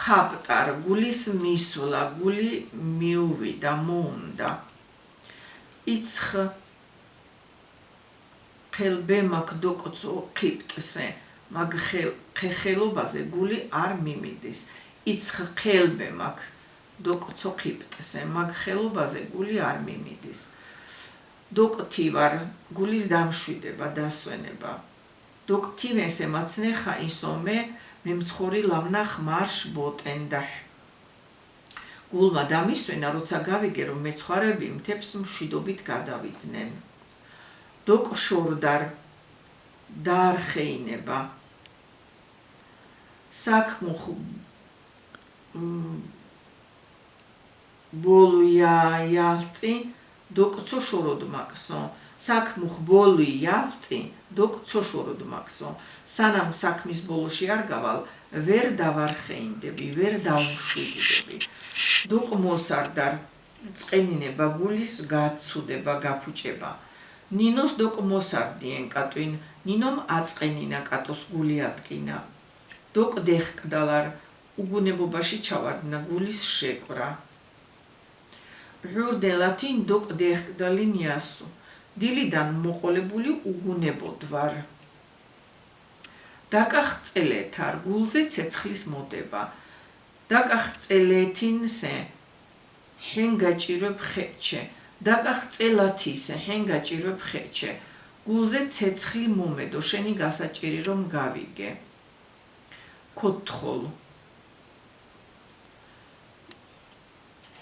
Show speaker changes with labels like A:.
A: ხაპტარ გულის მისვლა გული მიუვიდა მოუნდა იცხ ხელბემაქ დოკოცო ხიპტსე მაგ ხეხელობაზე გული არ მიმიდის იცხ ხელბემაქ დოკოცო ხიპტსე მაგ ხელობაზე გული არ მიმიდის დოქტივარ გულის დამშვიდება დასვენება დოქტივენსე მაცნეხა ისომე მემცხორი ლამნახ მარშ ბოტენდაჰ გულმა დამისვენა როცა გავიგე რომ მეცხვარები მთებს მშვიდობით გადავიდნენ დოკშორდარ დაარხეინება საქმუხ ბოლუიალწი დოკცოშოროდმაკსო საქმუხ ბოლუიალწი დოკცოშოროდმაკსო სანამ საქმის ბოლოში არ გავალ ვერ დავარხეინდები ვერ დავუშვიდდები დოკ მოსარდარ წყენინება გულის გაცუდება გაფუჭება ნინოს დოკ მოსარდიენ კატვინ ნინომ აწყენინა კატოს გული ატკინა დოკ დეხკდალარ უგუნებობაში ჩავარდნა გულის შეკვრა ჟურდელათინ დოკ დეხკდალინიასუ დილიდან მოყოლებული უგუნებოდვარ დაკახწელეთარ გულზე ცეცხლის მოდება დაკახწელეთინსე ჰენგაჭირებ ხეჩე დაკახწელათისე ჰენგაჭირებ ხეჩე გულზე ცეცხლი მომედო შენი გასაჭირი რომ გავიგე ქოთხოლ